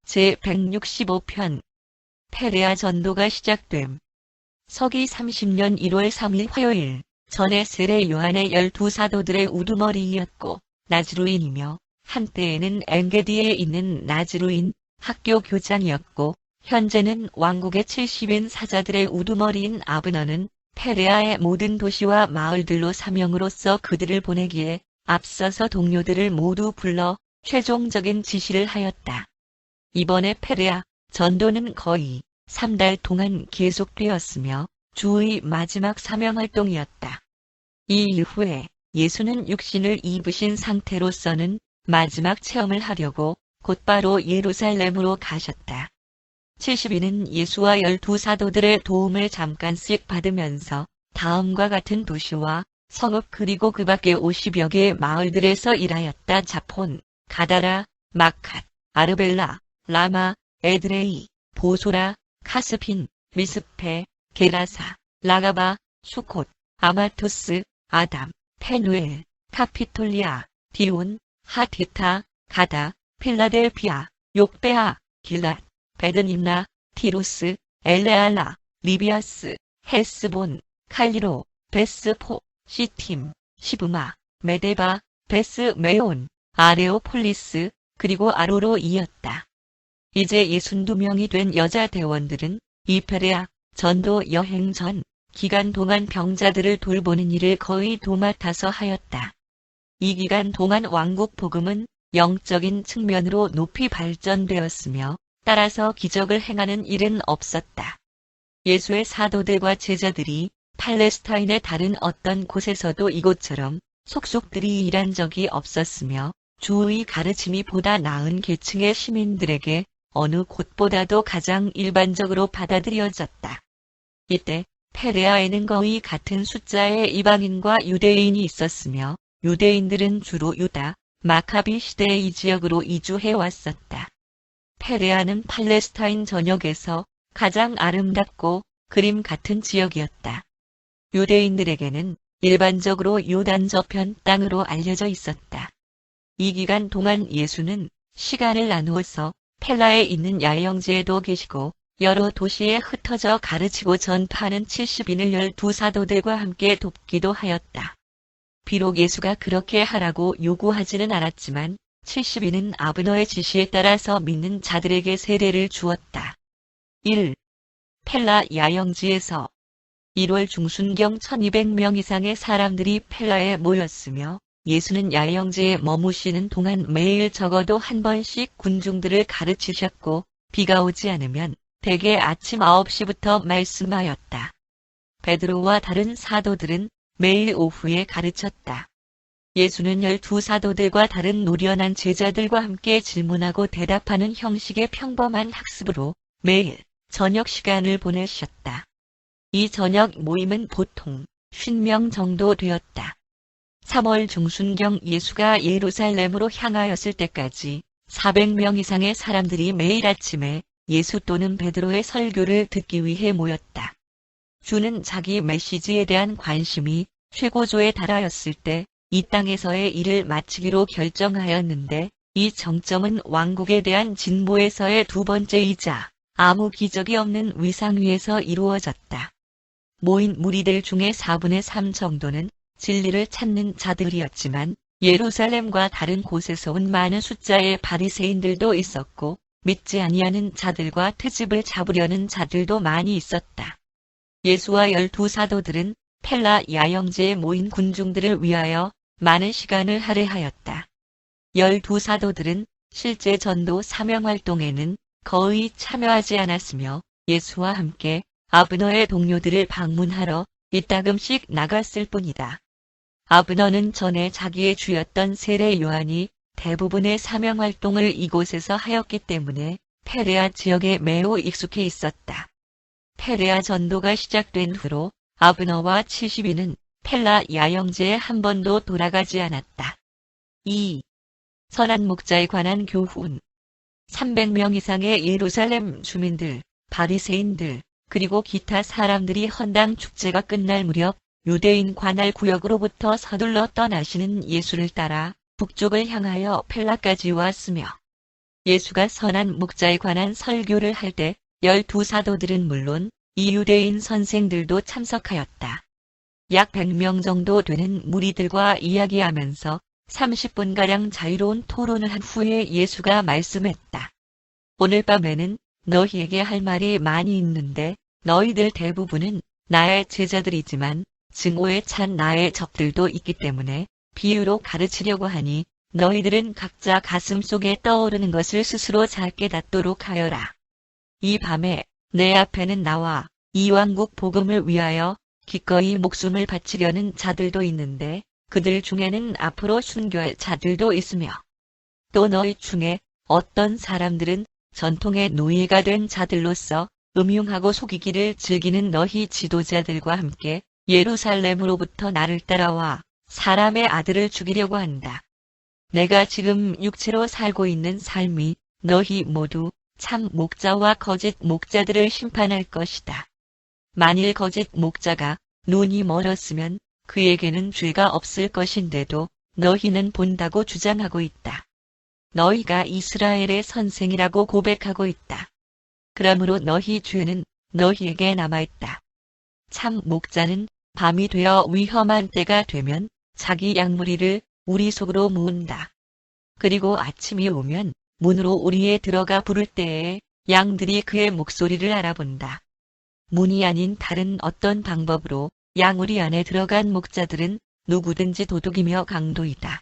제165편 페레아 전도가 시작됨. 서기 30년 1월 3일 화요일, 전에 세례 요한의 12사도들의 우두머리이었고 나즈로인이며 한때에는 엥게디에 있는 나즈로인 학교 교장이었고 현재는 왕국의 70인 사자들의 우두머리인 아브너는 페레아의 모든 도시와 마을들로 사명으로서 그들을 보내기에 앞서서 동료들을 모두 불러 최종적인 지시를 하였다. 이번에 페레아 전도는 거의 3달 동안 계속되었으며 주의 마지막 사명활동이었다. 이 이후에 예수는 육신을 입으신 상태로서는 마지막 체험을 하려고 곧바로 예루살렘으로 가셨다. 70인은 예수와 12사도들의 도움을 잠깐씩 받으면서 다음과 같은 도시와 성읍 그리고 그 밖의 50여 개의 마을들에서 일하였다. 자폰, 가다라, 마캇, 아르벨라, 라마, 에드레이, 보소라, 카스핀, 미스페, 게라사, 라가바, 수콧, 아마토스, 아담, 페누엘, 카피톨리아, 디온, 하티타, 가다, 필라델피아, 욕베아, 길랏, 베드님나, 티로스, 엘레알라, 리비아스, 헬스본, 칼리로, 베스포, 시팀, 시브마, 메데바, 베스메온, 아레오폴리스, 그리고 아로로이었다. 이제 62명이 된 여자 대원들은 이 페레아 전도 여행 전 기간 동안 병자들을 돌보는 일을 거의 도맡아서 하였다. 이 기간 동안 왕국 복음은 영적인 측면으로 높이 발전되었으며 따라서 기적을 행하는 일은 없었다. 예수의 사도들과 제자들이 팔레스타인의 다른 어떤 곳에서도 이곳처럼 속속들이 일한 적이 없었으며 주의 가르침이 보다 나은 계층의 시민들에게 어느 곳보다도 가장 일반적으로 받아들여졌다. 이때 페레아에는 거의 같은 숫자의 이방인과 유대인이 있었으며 유대인들은 주로 유다, 마카비 시대의 이 지역으로 이주해 왔었다. 페레아는 팔레스타인 전역에서 가장 아름답고 그림 같은 지역이었다. 유대인들에게는 일반적으로 요단 저편 땅으로 알려져 있었다. 이 기간 동안 예수는 시간을 나누어서 펠라에 있는 야영지에도 계시고 여러 도시에 흩어져 가르치고 전파하는 70인을 12사도들과 함께 돕기도 하였다. 비록 예수가 그렇게 하라고 요구하지는 않았지만 70인은 아브너의 지시에 따라서 믿는 자들에게 세례를 주었다. 1. 펠라 야영지에서 1월 중순경 1200명 이상의 사람들이 펠라에 모였으며 예수는 야영지에 머무시는 동안 매일 적어도 한 번씩 군중들을 가르치셨고 비가 오지 않으면 대개 아침 9시부터 말씀하였다. 베드로와 다른 사도들은 매일 오후에 가르쳤다. 예수는 12사도들과 다른 노련한 제자들과 함께 질문하고 대답하는 형식의 평범한 학습으로 매일 저녁 시간을 보내셨다. 이 저녁 모임은 보통 50명 정도 되었다. 3월 중순경 예수가 예루살렘으로 향하였을 때까지 400명 이상의 사람들이 매일 아침에 예수 또는 베드로의 설교를 듣기 위해 모였다. 주는 자기 메시지에 대한 관심이 최고조에 달하였을 때 이 땅에서의 일을 마치기로 결정하였는데 이 정점은 왕국에 대한 진보에서의 두 번째이자 아무 기적이 없는 위상 위에서 이루어졌다. 모인 무리들 중에 4분의 3 정도는 진리를 찾는 자들이었지만 예루살렘과 다른 곳에서 온 많은 숫자의 바리새인들도 있었고 믿지 아니하는 자들과 트집을 잡으려는 자들도 많이 있었다. 예수와 12사도들은 펠라 야영지에 모인 군중들을 위하여 많은 시간을 할애하였다. 12사도들은 실제 전도 사명활동에는 거의 참여하지 않았으며 예수와 함께 아브너의 동료들을 방문하러 이따금씩 나갔을 뿐이다. 아브너는 전에 자기의 주였던 세례 요한이 대부분의 사명활동을 이곳에서 하였기 때문에 페레아 지역에 매우 익숙해 있었다. 페레아 전도가 시작된 후로 아브너와 70인은 펠라 야영지에 한 번도 돌아가지 않았다. 2. 선한 목자에 관한 교훈. 300명 이상의 예루살렘 주민들, 바리새인들, 그리고 기타 사람들이 헌당 축제가 끝날 무렵 유대인 관할 구역으로부터 서둘러 떠나시는 예수를 따라 북쪽을 향하여 펠라까지 왔으며 예수가 선한 목자에 관한 설교를 할 때 12사도들은 물론 이유대인 선생들도 참석하였다. 약 100명 정도 되는 무리들과 이야기하면서 30분가량 자유로운 토론을 한 후에 예수가 말씀했다. 오늘 밤에는 너희에게 할 말이 많이 있는데 너희들 대부분은 나의 제자들이지만 증오에 찬 나의 적들도 있기 때문에 비유로 가르치려고 하니 너희들은 각자 가슴속에 떠오르는 것을 스스로 잘 깨닫도록 하여라. 이 밤에 내 앞에는 나와 이 왕국 복음을 위하여 기꺼이 목숨을 바치려는 자들도 있는데 그들 중에는 앞으로 순교할 자들도 있으며 또 너희 중에 어떤 사람들은 전통의 노예가 된 자들로서 음흉하고 속이기를 즐기는 너희 지도자들과 함께 예루살렘으로부터 나를 따라와 사람의 아들을 죽이려고 한다. 내가 지금 육체로 살고 있는 삶이 너희 모두 참 목자와 거짓 목자들을 심판할 것이다. 만일 거짓 목자가 눈이 멀었으면 그에게는 죄가 없을 것인데도 너희는 본다고 주장하고 있다. 너희가 이스라엘의 선생이라고 고백하고 있다. 그러므로 너희 죄는 너희에게 남아있다. 참 목자는 밤이 되어 위험한 때가 되면 자기 양무리를 우리 속으로 모은다. 그리고 아침이 오면 문으로 우리에 들어가 부를 때에 양들이 그의 목소리를 알아본다. 문이 아닌 다른 어떤 방법으로 양우리 안에 들어간 목자들은 누구든지 도둑이며 강도이다.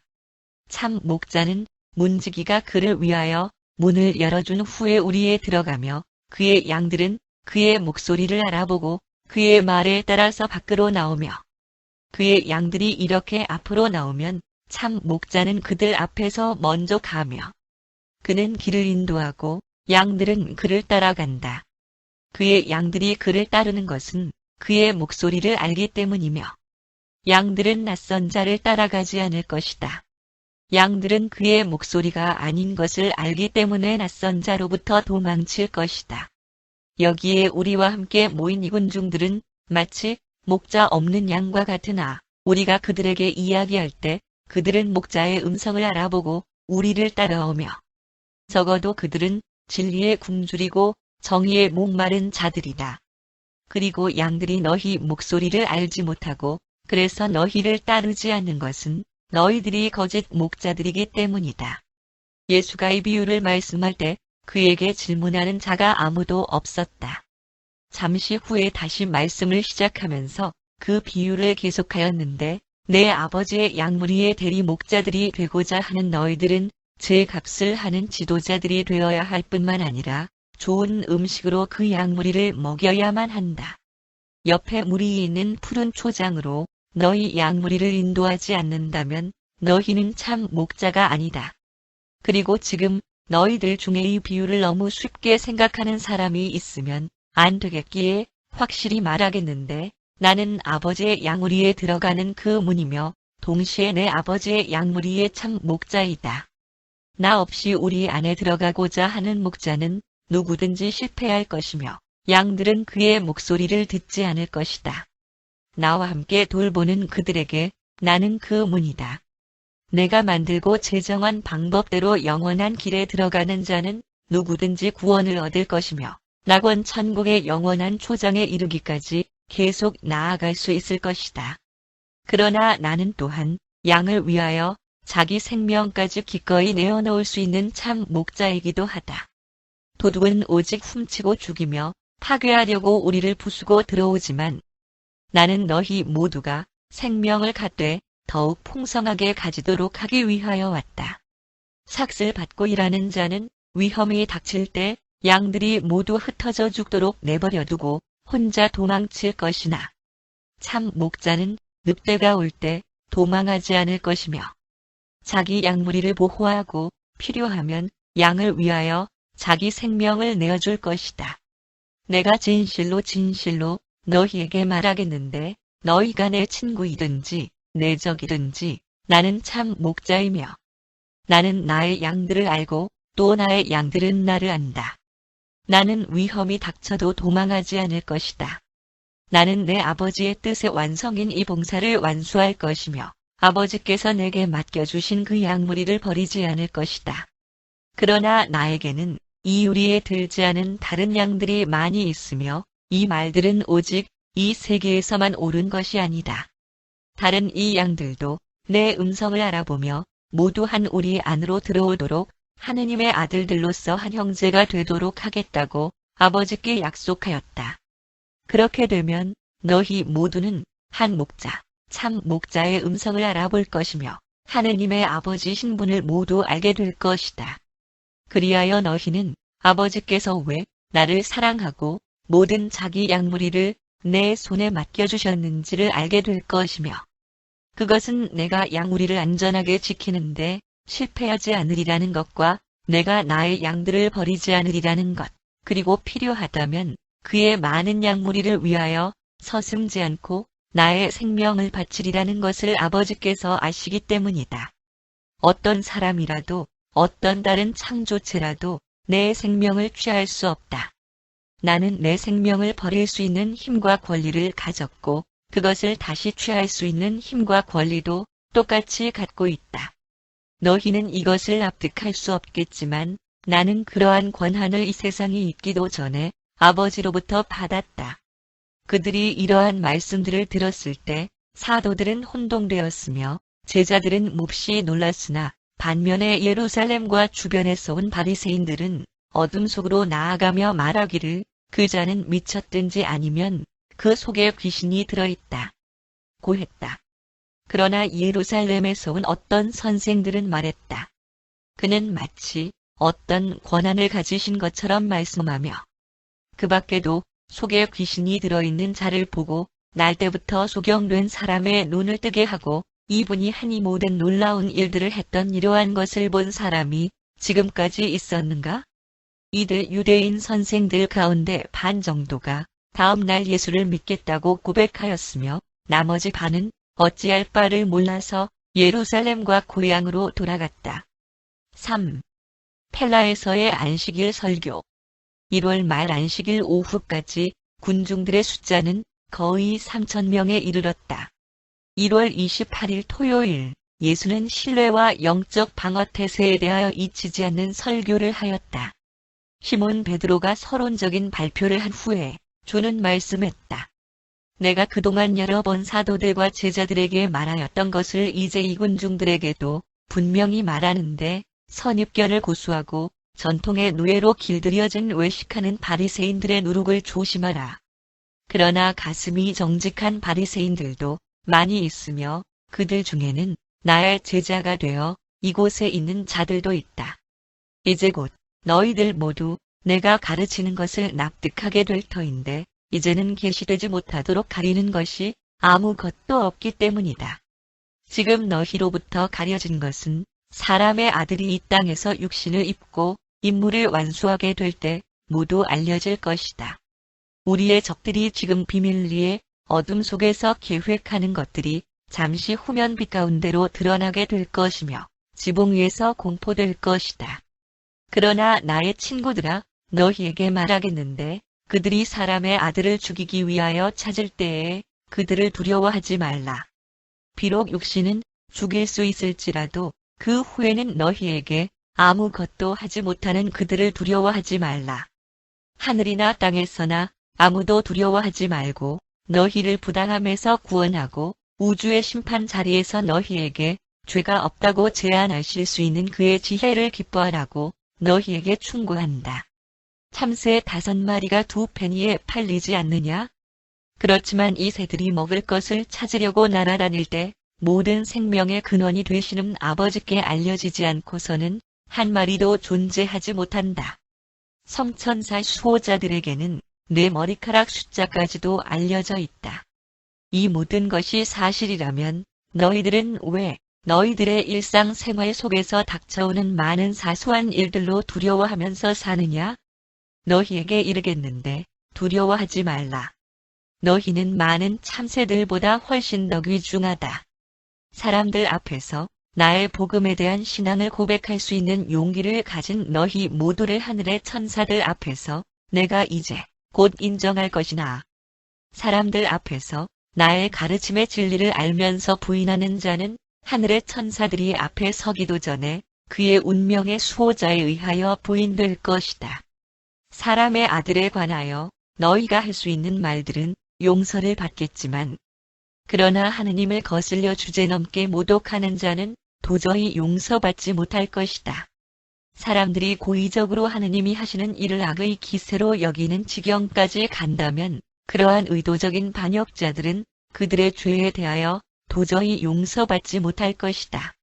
참 목자는 문지기가 그를 위하여 문을 열어준 후에 우리에 들어가며 그의 양들은 그의 목소리를 알아보고 그의 말에 따라서 밖으로 나오며 그의 양들이 이렇게 앞으로 나오면 참 목자는 그들 앞에서 먼저 가며 그는 길을 인도하고 양들은 그를 따라간다. 그의 양들이 그를 따르는 것은 그의 목소리를 알기 때문이며 양들은 낯선 자를 따라가지 않을 것이다. 양들은 그의 목소리가 아닌 것을 알기 때문에 낯선 자로부터 도망칠 것이다. 여기에 우리와 함께 모인 이 군중들은 마치 목자 없는 양과 같으나 우리가 그들에게 이야기할 때 그들은 목자의 음성을 알아보고 우리를 따라오며 적어도 그들은 진리에 굶주리고 정의에 목마른 자들이다. 그리고 양들이 너희 목소리를 알지 못하고 그래서 너희를 따르지 않는 것은 너희들이 거짓 목자들이기 때문이다. 예수가 이 비유를 말씀할 때 그에게 질문하는 자가 아무도 없었다. 잠시 후에 다시 말씀을 시작하면서 그 비유를 계속하였는데 내 아버지의 양무리의 대리 목자들이 되고자 하는 너희들은 제 값을 하는 지도자들이 되어야 할 뿐만 아니라 좋은 음식으로 그 양무리를 먹여야만 한다. 옆에 물이 있는 푸른 초장으로 너희 양무리를 인도하지 않는다면 너희는 참 목자가 아니다. 그리고 지금 너희들 중에 이 비유를 너무 쉽게 생각하는 사람이 있으면 안 되겠기에 확실히 말하겠는데 나는 아버지의 양무리에 들어가는 그 문이며 동시에 내 아버지의 양무리의 참 목자이다. 나 없이 우리 안에 들어가고자 하는 목자는 누구든지 실패할 것이며 양들은 그의 목소리를 듣지 않을 것이다. 나와 함께 돌보는 그들에게 나는 그 문이다. 내가 만들고 제정한 방법대로 영원한 길에 들어가는 자는 누구든지 구원을 얻을 것이며 낙원 천국의 영원한 초장에 이르기까지 계속 나아갈 수 있을 것이다. 그러나 나는 또한 양을 위하여 자기 생명까지 기꺼이 내어놓을 수 있는 참 목자이기도 하다. 도둑은 오직 훔치고 죽이며 파괴하려고 우리를 부수고 들어오지만 나는 너희 모두가 생명을 갖되 더욱 풍성하게 가지도록 하기 위하여 왔다. 삭슬 받고 일하는 자는 위험이 닥칠 때 양들이 모두 흩어져 죽도록 내버려 두고 혼자 도망칠 것이나 참 목자는 늑대가 올 때 도망하지 않을 것이며 자기 양무리를 보호하고 필요하면 양을 위하여 자기 생명을 내어줄 것이다. 내가 진실로 진실로 너희에게 말하겠는데 너희가 내 친구이든지 내 적이든지 나는 참 목자이며 나는 나의 양들을 알고 또 나의 양들은 나를 안다. 나는 위험이 닥쳐도 도망하지 않을 것이다. 나는 내 아버지의 뜻의 완성인 이 봉사를 완수할 것이며 아버지께서 내게 맡겨주신 그 양무리를 버리지 않을 것이다. 그러나 나에게는 이 유리에 들지 않은 다른 양들이 많이 있으며 이 말들은 오직 이 세계에서만 옳은 것이 아니다. 다른 이 양들도 내 음성을 알아보며 모두 한 우리 안으로 들어오도록 하느님의 아들들로서 한 형제가 되도록 하겠다고 아버지께 약속하였다. 그렇게 되면 너희 모두는 한 목자, 참 목자의 음성을 알아볼 것이며 하느님의 아버지 신분을 모두 알게 될 것이다. 그리하여 너희는 아버지께서 왜 나를 사랑하고 모든 자기 양무리를 내 손에 맡겨주셨는지를 알게 될 것이며 그것은 내가 양무리를 안전하게 지키는데 실패하지 않으리라는 것과 내가 나의 양들을 버리지 않으리라는 것, 그리고 필요하다면 그의 많은 양무리를 위하여 서슴지 않고 나의 생명을 바치리라는 것을 아버지께서 아시기 때문이다. 어떤 사람이라도 어떤 다른 창조체라도 내 생명을 취할 수 없다. 나는 내 생명을 버릴 수 있는 힘과 권리를 가졌고 그것을 다시 취할 수 있는 힘과 권리도 똑같이 갖고 있다. 너희는 이것을 납득할 수 없겠지만 나는 그러한 권한을 이 세상이 있기도 전에 아버지로부터 받았다. 그들이 이러한 말씀들을 들었을 때 사도들은 혼동되었으며 제자들은 몹시 놀랐으나 반면에 예루살렘과 주변에서 온 바리새인들은 어둠 속으로 나아가며 말하기를 그 자는 미쳤든지 아니면 그 속에 귀신이 들어있다 고 했다. 그러나 예루살렘에서 온 어떤 선생들은 말했다. 그는 마치 어떤 권한을 가지신 것처럼 말씀하며 그 밖에도 속에 귀신이 들어있는 자를 보고 날 때부터 소경된 사람의 눈을 뜨게 하고 이분이 하니 모든 놀라운 일들을 했던 이러한 것을 본 사람이 지금까지 있었는가? 이들 유대인 선생들 가운데 반 정도가 다음 날 예수를 믿겠다고 고백하였으며 나머지 반은 어찌할 바를 몰라서 예루살렘과 고향으로 돌아갔다. 3. 펠라에서의 안식일 설교. 1월 말 안식일 오후까지 군중들의 숫자는 거의 3,000명에 이르렀다. 1월 28일 토요일 예수는 신뢰와 영적 방어 태세에 대하여 잊히지 않는 설교를 하였다. 시몬 베드로가 서론적인 발표를 한 후에 주는 말씀했다. 내가 그동안 여러 번 사도들과 제자들에게 말하였던 것을 이제 이 군중들에게도 분명히 말하는데 선입견을 고수하고 전통의 누에로 길들여진 외식하는 바리새인들의 누룩을 조심하라. 그러나 가슴이 정직한 바리새인들도 많이 있으며 그들 중에는 나의 제자가 되어 이곳에 있는 자들도 있다. 이제 곧 너희들 모두 내가 가르치는 것을 납득하게 될 터인데 이제는 계시되지 못하도록 가리는 것이 아무것도 없기 때문이다. 지금 너희로부터 가려진 것은 사람의 아들이 이 땅에서 육신을 입고 임무를 완수하게 될 때 모두 알려질 것이다. 우리의 적들이 지금 비밀리에 어둠 속에서 계획하는 것들이 잠시 후면 빛 가운데로 드러나게 될 것이며 지붕 위에서 공포될 것이다. 그러나 나의 친구들아, 너희에게 말하겠는데 그들이 사람의 아들을 죽이기 위하여 찾을 때에 그들을 두려워하지 말라. 비록 육신은 죽일 수 있을지라도 그 후에는 너희에게 아무것도 하지 못하는 그들을 두려워하지 말라. 하늘이나 땅에서나 아무도 두려워하지 말고 너희를 부당함에서 구원하고 우주의 심판 자리에서 너희에게 죄가 없다고 제안하실 수 있는 그의 지혜를 기뻐하라고 너희에게 충고한다. 참새 5마리가 2페니에 팔리지 않느냐? 그렇지만 이 새들이 먹을 것을 찾으려고 날아다닐 때 모든 생명의 근원이 되시는 아버지께 알려지지 않고서는 한 마리도 존재하지 못한다. 성천사 수호자들에게는 내 머리카락 숫자까지도 알려져 있다. 이 모든 것이 사실이라면 너희들은 왜 너희들의 일상생활 속에서 닥쳐오는 많은 사소한 일들로 두려워하면서 사느냐? 너희에게 이르겠는데 두려워하지 말라. 너희는 많은 참새들보다 훨씬 더 귀중하다. 사람들 앞에서 나의 복음에 대한 신앙을 고백할 수 있는 용기를 가진 너희 모두를 하늘의 천사들 앞에서 내가 이제 곧 인정할 것이나 사람들 앞에서 나의 가르침의 진리를 알면서 부인하는 자는 하늘의 천사들이 앞에 서기도 전에 그의 운명의 수호자에 의하여 부인될 것이다. 사람의 아들에 관하여 너희가 할 수 있는 말들은 용서를 받겠지만 그러나 하느님을 거슬려 주제넘게 모독하는 자는 도저히 용서받지 못할 것이다. 사람들이 고의적으로 하느님이 하시는 일을 악의 기세로 여기는 지경까지 간다면 그러한 의도적인 반역자들은 그들의 죄에 대하여 도저히 용서받지 못할 것이다.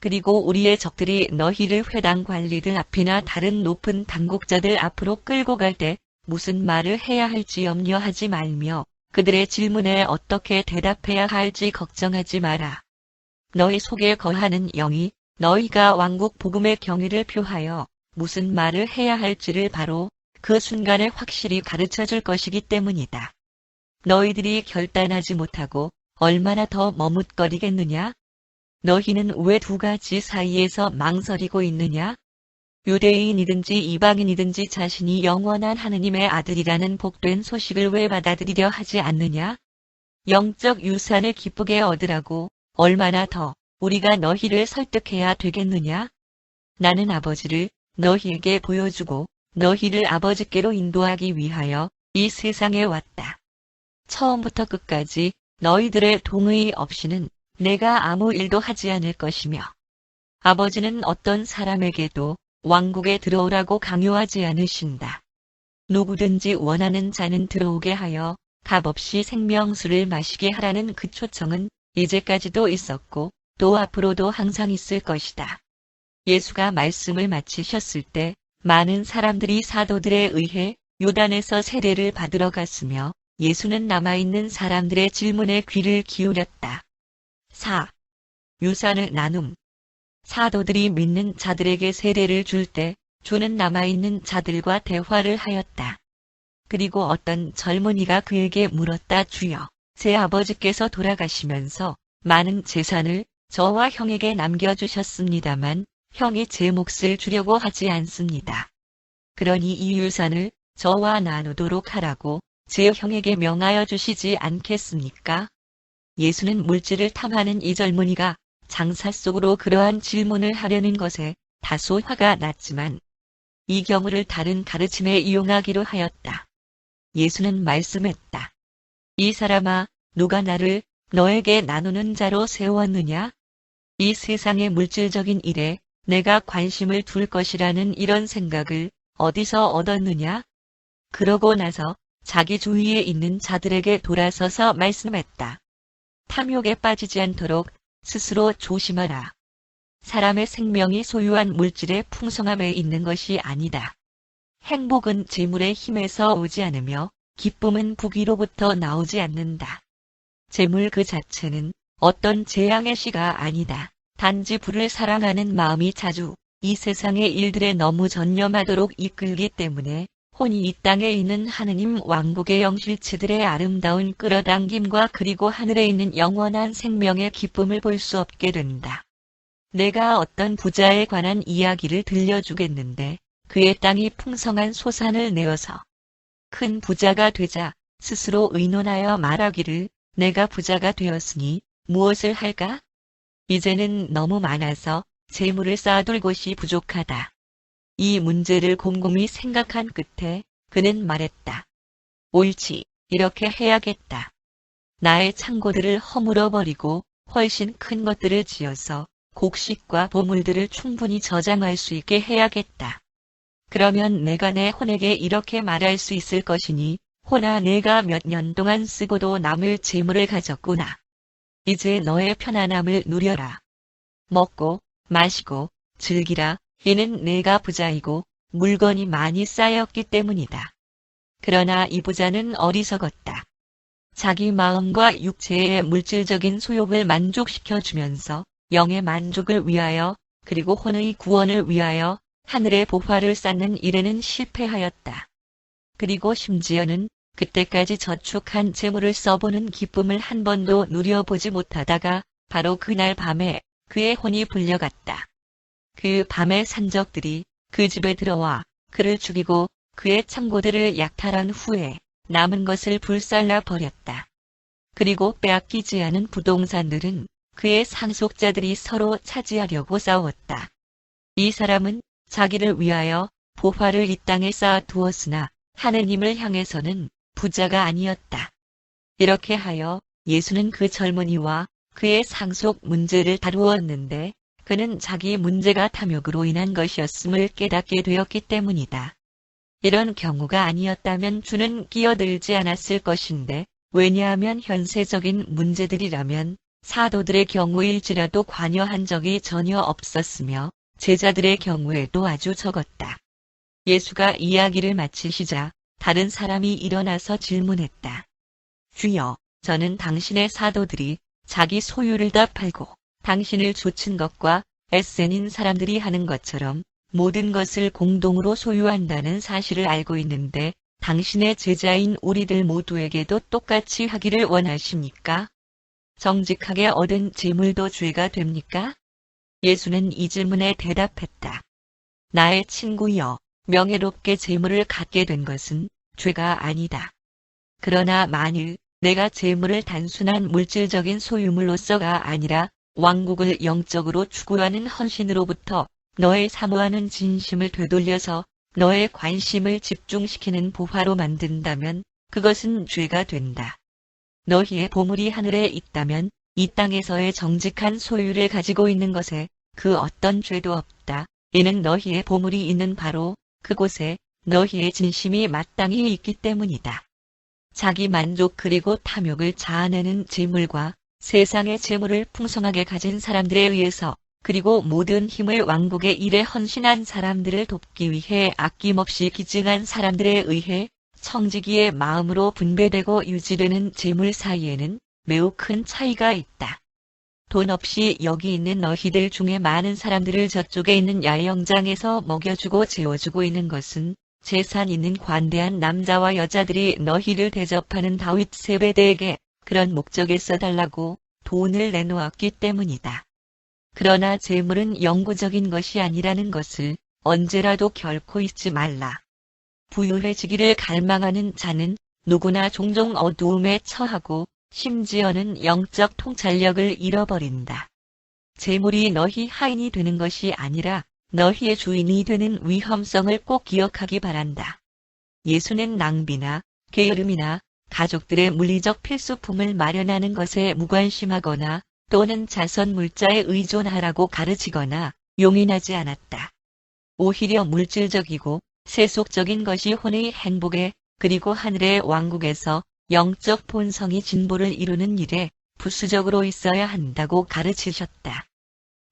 그리고 우리의 적들이 너희를 회당 관리들 앞이나 다른 높은 당국자들 앞으로 끌고 갈 때 무슨 말을 해야 할지 염려하지 말며 그들의 질문에 어떻게 대답해야 할지 걱정하지 마라. 너희 속에 거하는 영이 너희가 왕국 복음의 경위를 표하여 무슨 말을 해야 할지를 바로 그 순간에 확실히 가르쳐 줄 것이기 때문이다. 너희들이 결단하지 못하고 얼마나 더 머뭇거리겠느냐? 너희는 왜 두 가지 사이에서 망설이고 있느냐? 유대인이든지 이방인이든지 자신이 영원한 하느님의 아들이라는 복된 소식을 왜 받아들이려 하지 않느냐? 영적 유산을 기쁘게 얻으라고 얼마나 더 우리가 너희를 설득해야 되겠느냐? 나는 아버지를 너희에게 보여주고 너희를 아버지께로 인도하기 위하여 이 세상에 왔다. 처음부터 끝까지 너희들의 동의 없이는 내가 아무 일도 하지 않을 것이며 아버지는 어떤 사람에게도 왕국에 들어오라고 강요하지 않으신다. 누구든지 원하는 자는 들어오게 하여 값없이 생명수를 마시게 하라는 그 초청은 이제까지도 있었고 또 앞으로도 항상 있을 것이다. 예수가 말씀을 마치셨을 때 많은 사람들이 사도들에 의해 요단에서 세례를 받으러 갔으며 예수는 남아있는 사람들의 질문에 귀를 기울였다. 4. 유산의 나눔. 사도들이 믿는 자들에게 세례를 줄 때 주는 남아있는 자들과 대화를 하였다. 그리고 어떤 젊은이가 그에게 물었다. 주여, 제 아버지께서 돌아가시면서 많은 재산을 저와 형에게 남겨주셨습니다만 형이 제 몫을 주려고 하지 않습니다. 그러니 이 유산을 저와 나누도록 하라고 제 형에게 명하여 주시지 않겠습니까? 예수는 물질을 탐하는 이 젊은이가 장사 속으로 그러한 질문을 하려는 것에 다소 화가 났지만 이 경우를 다른 가르침에 이용하기로 하였다. 예수는 말씀했다. 이 사람아, 누가 나를 너에게 나누는 자로 세웠느냐? 이 세상의 물질적인 일에 내가 관심을 둘 것이라는 이런 생각을 어디서 얻었느냐? 그러고 나서 자기 주위에 있는 자들에게 돌아서서 말씀했다. 탐욕에 빠지지 않도록 스스로 조심하라. 사람의 생명이 소유한 물질의 풍성함에 있는 것이 아니다. 행복은 재물의 힘에서 오지 않으며 기쁨은 부귀로부터 나오지 않는다. 재물 그 자체는 어떤 재앙의 씨가 아니다. 단지 부를 사랑하는 마음이 자주 이 세상의 일들에 너무 전념하도록 이끌기 때문에 혼이 이 땅에 있는 하느님 왕국의 영실체들의 아름다운 끌어당김과 그리고 하늘에 있는 영원한 생명의 기쁨을 볼 수 없게 된다. 내가 어떤 부자에 관한 이야기를 들려주겠는데 그의 땅이 풍성한 소산을 내어서 큰 부자가 되자 스스로 의논하여 말하기를 내가 부자가 되었으니 무엇을 할까? 이제는 너무 많아서 재물을 쌓아둘 곳이 부족하다. 이 문제를 곰곰이 생각한 끝에 그는 말했다. 옳지, 이렇게 해야겠다. 나의 창고들을 허물어버리고 훨씬 큰 것들을 지어서 곡식과 보물들을 충분히 저장할 수 있게 해야겠다. 그러면 내가 내 혼에게 이렇게 말할 수 있을 것이니 혼아, 내가 몇 년 동안 쓰고도 남을 재물을 가졌구나. 이제 너의 편안함을 누려라. 먹고 마시고 즐기라. 이는 내가 부자이고 물건이 많이 쌓였기 때문이다. 그러나 이 부자는 어리석었다. 자기 마음과 육체의 물질적인 소욕을 만족시켜주면서 영의 만족을 위하여 그리고 혼의 구원을 위하여 하늘의 보화를 쌓는 일에는 실패하였다. 그리고 심지어는 그때까지 저축한 재물을 써보는 기쁨을 한 번도 누려보지 못하다가 바로 그날 밤에 그의 혼이 불려갔다. 그 밤에 산적들이 그 집에 들어와 그를 죽이고 그의 창고들을 약탈한 후에 남은 것을 불살라 버렸다. 그리고 빼앗기지 않은 부동산들은 그의 상속자들이 서로 차지하려고 싸웠다. 이 사람은 자기를 위하여 보화를 이 땅에 쌓아두었으나 하느님을 향해서는 부자가 아니었다. 이렇게 하여 예수는 그 젊은이와 그의 상속 문제를 다루었는데 그는 자기 문제가 탐욕으로 인한 것이었음을 깨닫게 되었기 때문이다. 이런 경우가 아니었다면 주는 끼어들지 않았을 것인데 왜냐하면 현세적인 문제들이라면 사도들의 경우일지라도 관여한 적이 전혀 없었으며 제자들의 경우에도 아주 적었다. 예수가 이야기를 마치시자 다른 사람이 일어나서 질문했다. 주여, 저는 당신의 사도들이 자기 소유를 다 팔고 당신을 좇은 것과 에센인 사람들이 하는 것처럼 모든 것을 공동으로 소유한다는 사실을 알고 있는데 당신의 제자인 우리들 모두에게도 똑같이 하기를 원하십니까? 정직하게 얻은 재물도 죄가 됩니까? 예수는 이 질문에 대답했다. 나의 친구여, 명예롭게 재물을 갖게 된 것은 죄가 아니다. 그러나 만일 내가 재물을 단순한 물질적인 소유물로서가 아니라 왕국을 영적으로 추구하는 헌신으로부터 너의 사모하는 진심을 되돌려서 너의 관심을 집중시키는 보화로 만든다면 그것은 죄가 된다. 너희의 보물이 하늘에 있다면 이 땅에서의 정직한 소유를 가지고 있는 것에 그 어떤 죄도 없다. 이는 너희의 보물이 있는 바로 그곳에 너희의 진심이 마땅히 있기 때문이다. 자기 만족 그리고 탐욕을 자아내는 재물과 세상의 재물을 풍성하게 가진 사람들에 의해서 그리고 모든 힘을 왕국의 일에 헌신한 사람들을 돕기 위해 아낌없이 기증한 사람들에 의해 청지기의 마음으로 분배되고 유지되는 재물 사이에는 매우 큰 차이가 있다. 돈 없이 여기 있는 너희들 중에 많은 사람들을 저쪽에 있는 야영장에서 먹여주고 재워주고 있는 것은 재산 있는 관대한 남자와 여자들이 너희를 대접하는 다윗 세베대에게 그런 목적에 써달라고 돈을 내놓았기 때문이다. 그러나 재물은 영구적인 것이 아니라는 것을 언제라도 결코 잊지 말라. 부유해지기를 갈망하는 자는 누구나 종종 어두움에 처하고 심지어는 영적 통찰력을 잃어버린다. 재물이 너희 하인이 되는 것이 아니라 너희의 주인이 되는 위험성을 꼭 기억하기 바란다. 예수는 낭비나 게으름이나 가족들의 물리적 필수품을 마련하는 것에 무관심하거나 또는 자선 물자에 의존하라고 가르치거나 용인하지 않았다. 오히려 물질적이고 세속적인 것이 혼의 행복에 그리고 하늘의 왕국에서 영적 본성이 진보를 이루는 일에 부수적으로 있어야 한다고 가르치셨다.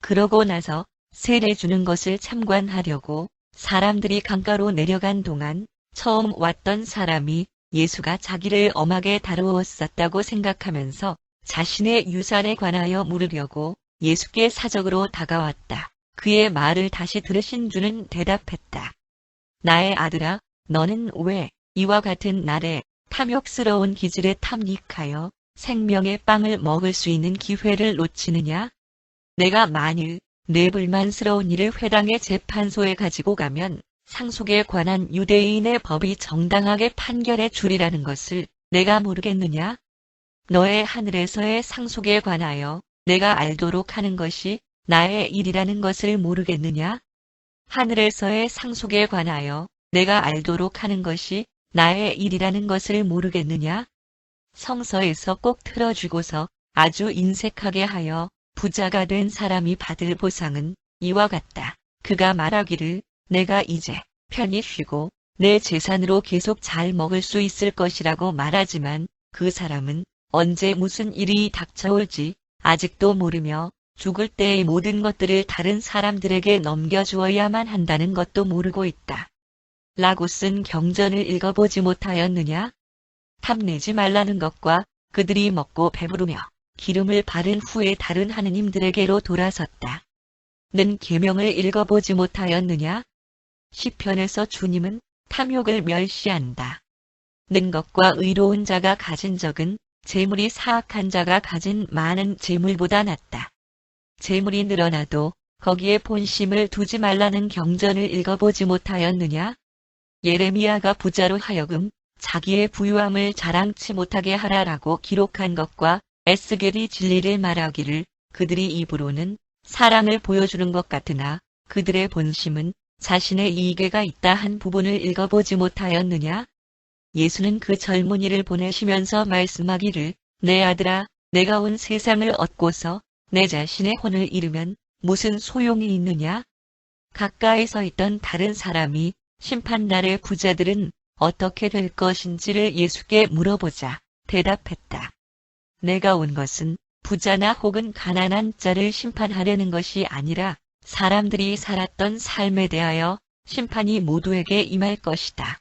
그러고 나서 세례 주는 것을 참관하려고 사람들이 강가로 내려간 동안 처음 왔던 사람이 예수가 자기를 엄하게 다루었었다고 생각하면서 자신의 유산에 관하여 물으려고 예수께 사적으로 다가왔다. 그의 말을 다시 들으신 주는 대답했다. 나의 아들아, 너는 왜 이와 같은 날에 탐욕스러운 기질에 탐닉하여 생명의 빵을 먹을 수 있는 기회를 놓치느냐? 내가 만일 내 불만스러운 일을 회당의 재판소에 가지고 가면 상속에 관한 유대인의 법이 정당하게 판결해 주리라는 것을 내가 모르겠느냐? 너의 하늘에서의 상속에 관하여 내가 알도록 하는 것이 나의 일이라는 것을 모르겠느냐? 하늘에서의 상속에 관하여 내가 알도록 하는 것이 나의 일이라는 것을 모르겠느냐? 성서에서 꼭 틀어주고서 아주 인색하게 하여 부자가 된 사람이 받을 보상은 이와 같다. 그가 말하기를 내가 이제 편히 쉬고 내 재산으로 계속 잘 먹을 수 있을 것이라고 말하지만 그 사람은 언제 무슨 일이 닥쳐올지 아직도 모르며 죽을 때의 모든 것들을 다른 사람들에게 넘겨주어야만 한다는 것도 모르고 있다. 라고 쓴 경전을 읽어보지 못하였느냐? 탐내지 말라는 것과 그들이 먹고 배부르며 기름을 바른 후에 다른 하느님들에게로 돌아섰다. 는 계명을 읽어보지 못하였느냐? 시편에서 주님은 탐욕을 멸시한다. 는 것과 의로운 자가 가진 적은 재물이 사악한 자가 가진 많은 재물보다 낫다. 재물이 늘어나도 거기에 본심을 두지 말라는 경전을 읽어보지 못하였느냐? 예레미야가 부자로 하여금 자기의 부유함을 자랑치 못하게 하라라고 기록한 것과 에스겔이 진리를 말하기를 그들이 입으로는 사랑을 보여주는 것 같으나 그들의 본심은 자신의 이익에가 있다 한 부분을 읽어보지 못하였느냐? 예수는 그 젊은이를 보내시면서 말씀하기를 내 아들아 내가 온 세상을 얻고서 내 자신의 혼을 잃으면 무슨 소용이 있느냐? 가까이 서 있던 다른 사람이 심판날의 부자들은 어떻게 될 것인지를 예수께 물어보자 대답했다. 내가 온 것은 부자나 혹은 가난한 자를 심판하려는 것이 아니라 사람들이 살았던 삶에 대하여 심판이 모두에게 임할 것이다.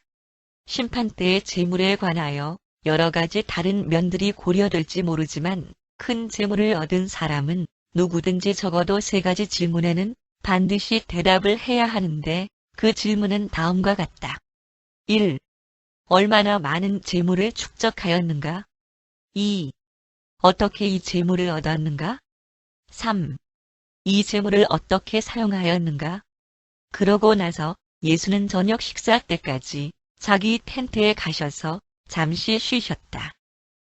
심판 때의 재물에 관하여 여러 가지 다른 면들이 고려될지 모르지만 큰 재물을 얻은 사람은 누구든지 적어도 세 가지 질문에는 반드시 대답을 해야 하는데 그 질문은 다음과 같다. 1. 얼마나 많은 재물을 축적하였는가? 2. 어떻게 이 재물을 얻었는가? 3. 이 재물을 어떻게 사용하였는가? 그러고 나서 예수는 저녁 식사 때까지 자기 텐트에 가셔서 잠시 쉬셨다.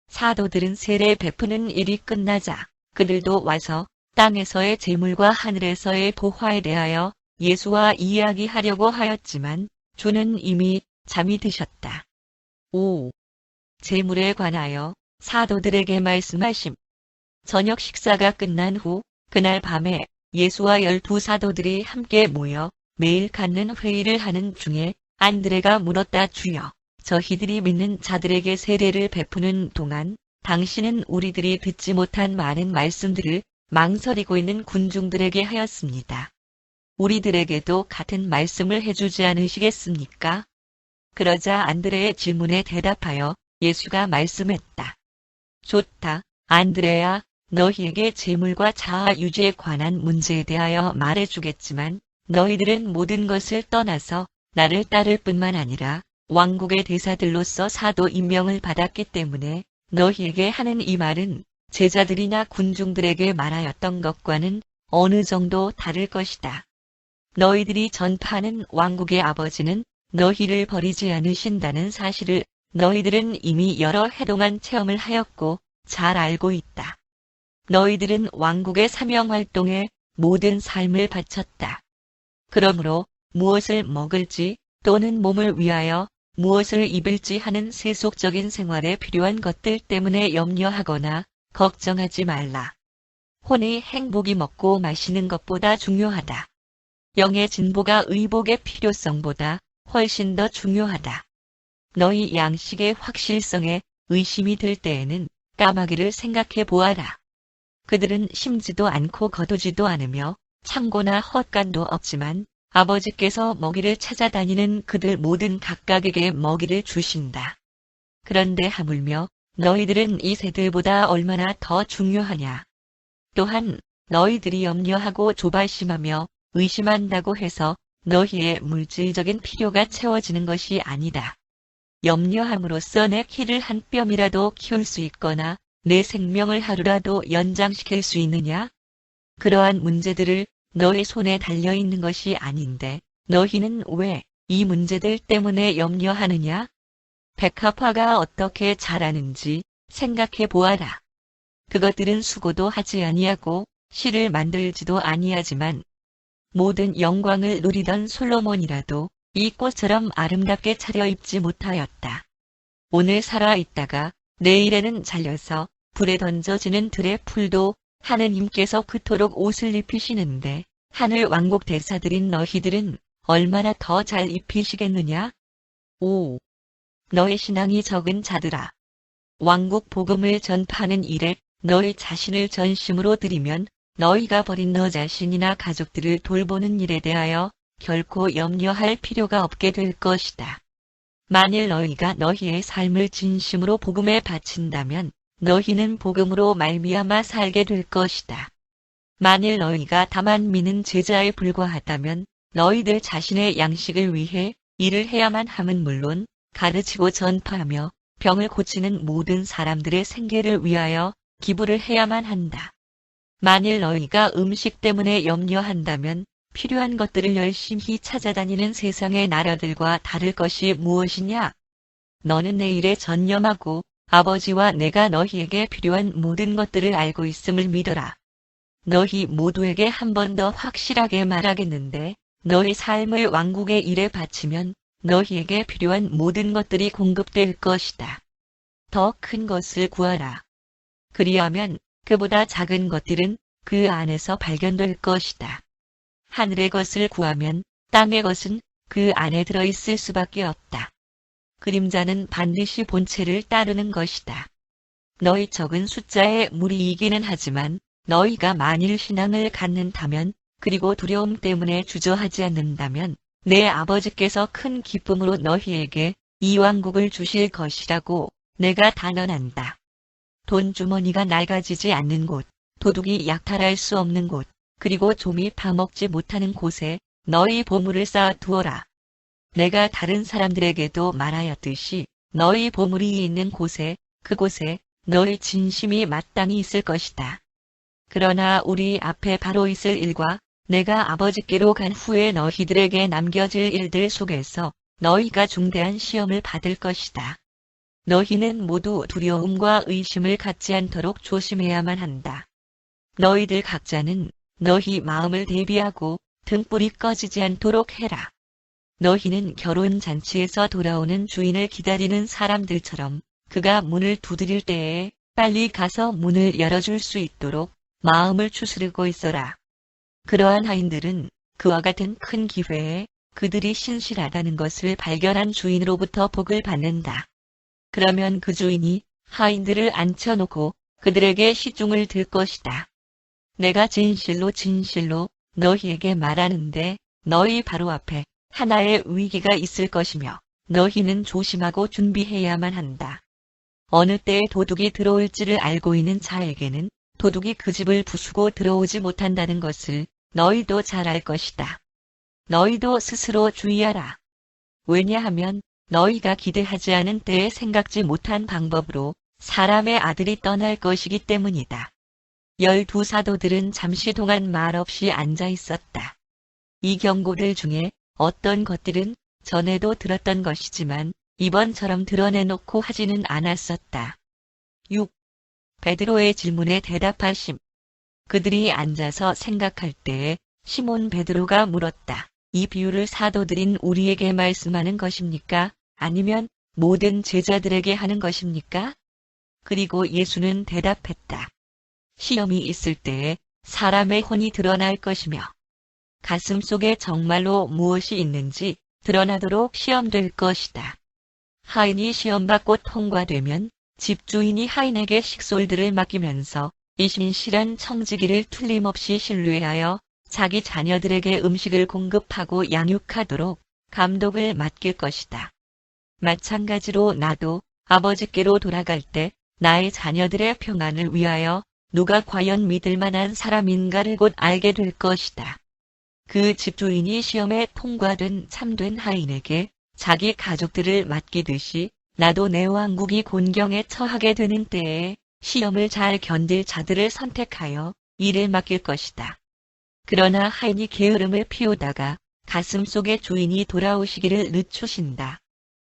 사도들은 세례 베푸는 일이 끝나자 그들도 와서 땅에서의 재물과 하늘에서의 보화에 대하여 예수와 이야기하려고 하였지만 주는 이미 잠이 드셨다. 5. 재물에 관하여 사도들에게 말씀하심. 저녁 식사가 끝난 후 그날 밤에 예수와 12 사도들이 함께 모여 매일 갖는 회의를 하는 중에 안드레가 물었다. 주여, 저희들이 믿는 자들에게 세례를 베푸는 동안 당신은 우리들이 듣지 못한 많은 말씀들을 망설이고 있는 군중들에게 하였습니다. 우리들에게도 같은 말씀을 해주지 않으시겠습니까? 그러자 안드레의 질문에 대답하여 예수가 말씀했다. 좋다, 안드레야. 너희에게 재물과 자아 유지에 관한 문제에 대하여 말해주겠지만 너희들은 모든 것을 떠나서 나를 따를 뿐만 아니라 왕국의 대사들로서 사도 임명을 받았기 때문에 너희에게 하는 이 말은 제자들이나 군중들에게 말하였던 것과는 어느 정도 다를 것이다. 너희들이 전파하는 왕국의 아버지는 너희를 버리지 않으신다는 사실을 너희들은 이미 여러 해 동안 체험을 하였고 잘 알고 있다. 너희들은 왕국의 사명 활동에 모든 삶을 바쳤다. 그러므로 무엇을 먹을지 또는 몸을 위하여 무엇을 입을지 하는 세속적인 생활에 필요한 것들 때문에 염려하거나 걱정하지 말라. 혼의 행복이 먹고 마시는 것보다 중요하다. 영의 진보가 의복의 필요성보다 훨씬 더 중요하다. 너희 양식의 확실성에 의심이 들 때에는 까마귀를 생각해 보아라. 그들은 심지도 않고 거두지도 않으며 창고나 헛간도 없지만 아버지께서 먹이를 찾아다니는 그들 모든 각각에게 먹이를 주신다. 그런데 하물며 너희들은 이 새들보다 얼마나 더 중요하냐. 또한 너희들이 염려하고 조바심하며 의심한다고 해서 너희의 물질적인 필요가 채워지는 것이 아니다. 염려함으로써 내 키를 한 뼘이라도 키울 수 있거나 내 생명을 하루라도 연장시킬 수 있느냐? 그러한 문제들을 너의 손에 달려있는 것이 아닌데 너희는 왜 이 문제들 때문에 염려하느냐? 백합화가 어떻게 자라는지 생각해 보아라. 그것들은 수고도 하지 아니하고 실을 만들지도 아니하지만 모든 영광을 누리던 솔로몬이라도 이 꽃처럼 아름답게 차려입지 못하였다. 오늘 살아있다가 내일에는 잘려서 불에 던져지는 들의 풀도 하느님께서 그토록 옷을 입히시는데 하늘 왕국 대사들인 너희들은 얼마나 더 잘 입히시겠느냐? 5. 너희 신앙이 적은 자들아. 왕국 복음을 전파하는 일에 너희 자신을 전심으로 드리면 너희가 버린 너 자신이나 가족들을 돌보는 일에 대하여 결코 염려할 필요가 없게 될 것이다. 만일 너희가 너희의 삶을 진심으로 복음에 바친다면 너희는 복음으로 말미암아 살게 될 것이다. 만일 너희가 다만 믿는 제자에 불과하다면 너희들 자신의 양식을 위해 일을 해야만 함은 물론 가르치고 전파하며 병을 고치는 모든 사람들의 생계를 위하여 기부를 해야만 한다. 만일 너희가 음식 때문에 염려한다면 필요한 것들을 열심히 찾아다니는 세상의 나라들과 다를 것이 무엇이냐? 너는 내 일에 전념하고 아버지와 내가 너희에게 필요한 모든 것들을 알고 있음을 믿어라. 너희 모두에게 한 번 더 확실하게 말하겠는데 너희 삶을 왕국의 일에 바치면 너희에게 필요한 모든 것들이 공급될 것이다. 더 큰 것을 구하라. 그리하면 그보다 작은 것들은 그 안에서 발견될 것이다. 하늘의 것을 구하면 땅의 것은 그 안에 들어있을 수밖에 없다. 그림자는 반드시 본체를 따르는 것이다. 너희 적은 숫자의 무리이기는 하지만 너희가 만일 신앙을 갖는다면 그리고 두려움 때문에 주저하지 않는다면 내 아버지께서 큰 기쁨으로 너희에게 이 왕국을 주실 것이라고 내가 단언한다. 돈주머니가 낡아지지 않는 곳, 도둑이 약탈할 수 없는 곳, 그리고 좀이 파먹지 못하는 곳에 너희 보물을 쌓아 두어라. 내가 다른 사람들에게도 말하였듯이 너희 보물이 있는 곳에 그곳에 너희 진심이 마땅히 있을 것이다. 그러나 우리 앞에 바로 있을 일과 내가 아버지께로 간 후에 너희들에게 남겨질 일들 속에서 너희가 중대한 시험을 받을 것이다. 너희는 모두 두려움과 의심을 갖지 않도록 조심해야만 한다. 너희들 각자는 너희 마음을 대비하고 등불이 꺼지지 않도록 해라. 너희는 결혼잔치에서 돌아오는 주인을 기다리는 사람들처럼 그가 문을 두드릴 때에 빨리 가서 문을 열어줄 수 있도록 마음을 추스르고 있어라. 그러한 하인들은 그와 같은 큰 기회에 그들이 신실하다는 것을 발견한 주인으로부터 복을 받는다. 그러면 그 주인이 하인들을 앉혀놓고 그들에게 시중을 들 것이다. 내가 진실로 진실로 너희에게 말하는데 너희 바로 앞에 하나의 위기가 있을 것이며 너희는 조심하고 준비해야만 한다. 어느 때에 도둑이 들어올지를 알고 있는 자에게는 도둑이 그 집을 부수고 들어오지 못한다는 것을 너희도 잘 알 것이다. 너희도 스스로 주의하라. 왜냐하면 너희가 기대하지 않은 때에 생각지 못한 방법으로 사람의 아들이 떠날 것이기 때문이다. 12 사도들은 잠시 동안 말없이 앉아 있었다. 이 경고들 중에 어떤 것들은 전에도 들었던 것이지만 이번처럼 드러내놓고 하지는 않았었다. 6. 베드로의 질문에 대답하심. 그들이 앉아서 생각할 때에 시몬 베드로가 물었다. 이 비유를 사도들인 우리에게 말씀하는 것입니까? 아니면 모든 제자들에게 하는 것입니까? 그리고 예수는 대답했다. 시험이 있을 때에 사람의 혼이 드러날 것이며 가슴 속에 정말로 무엇이 있는지 드러나도록 시험될 것이다. 하인이 시험받고 통과되면 집주인이 하인에게 식솔들을 맡기면서 이 신실한 청지기를 틀림없이 신뢰하여 자기 자녀들에게 음식을 공급하고 양육하도록 감독을 맡길 것이다. 마찬가지로 나도 아버지께로 돌아갈 때 나의 자녀들의 평안을 위하여 누가 과연 믿을 만한 사람인가를 곧 알게 될 것이다. 그 집주인이 시험에 통과된 참된 하인에게 자기 가족들을 맡기듯이 나도 내 왕국이 곤경에 처하게 되는 때에 시험을 잘 견딜 자들을 선택하여 일을 맡길 것이다. 그러나 하인이 게으름을 피우다가 가슴 속에 주인이 돌아오시기를 늦추신다.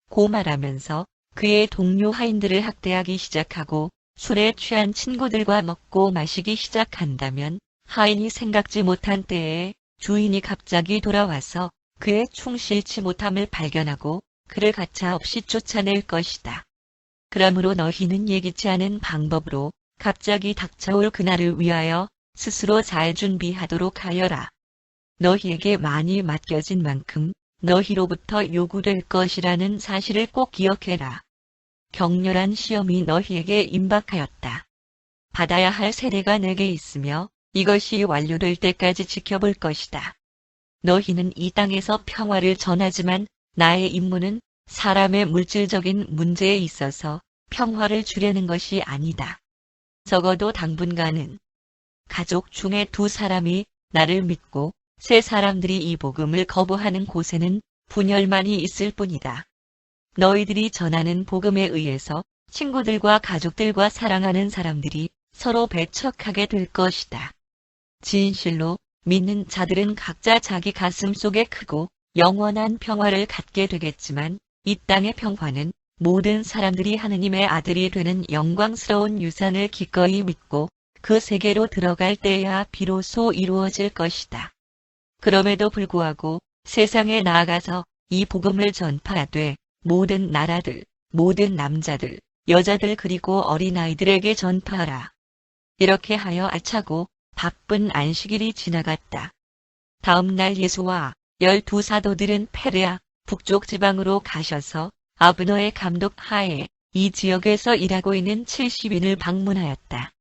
고 말하면서 그의 동료 하인들을 학대하기 시작하고 술에 취한 친구들과 먹고 마시기 시작한다면 하인이 생각지 못한 때에 주인이 갑자기 돌아와서 그의 충실치 못함을 발견하고 그를 가차없이 쫓아낼 것이다. 그러므로 너희는 예기치 않은 방법으로 갑자기 닥쳐올 그날을 위하여 스스로 잘 준비하도록 하여라. 너희에게 많이 맡겨진 만큼 너희로부터 요구될 것이라는 사실을 꼭 기억해라. 격렬한 시험이 너희에게 임박하였다. 받아야 할 세례가 내게 있으며 이것이 완료될 때까지 지켜볼 것이다. 너희는 이 땅에서 평화를 전하지만 나의 임무는 사람의 물질적인 문제에 있어서 평화를 주려는 것이 아니다. 적어도 당분간은 가족 중에 2 사람이 나를 믿고 3 사람들이 이 복음을 거부하는 곳에는 분열만이 있을 뿐이다. 너희들이 전하는 복음에 의해서 친구들과 가족들과 사랑하는 사람들이 서로 배척하게 될 것이다. 진실로 믿는 자들은 각자 자기 가슴 속에 크고 영원한 평화를 갖게 되겠지만 이 땅의 평화는 모든 사람들이 하느님의 아들이 되는 영광스러운 유산을 기꺼이 믿고 그 세계로 들어갈 때야 비로소 이루어질 것이다. 그럼에도 불구하고 세상에 나아가서 이 복음을 전파하되 모든 나라들, 모든 남자들, 여자들 그리고 어린아이들에게 전파하라. 이렇게 하여 알차고 바쁜 안식일이 지나갔다. 다음 날 예수와 12사도들은 페르아 북쪽 지방으로 가셔서 아브너의 감독 하에 이 지역에서 일하고 있는 70인을 방문하였다.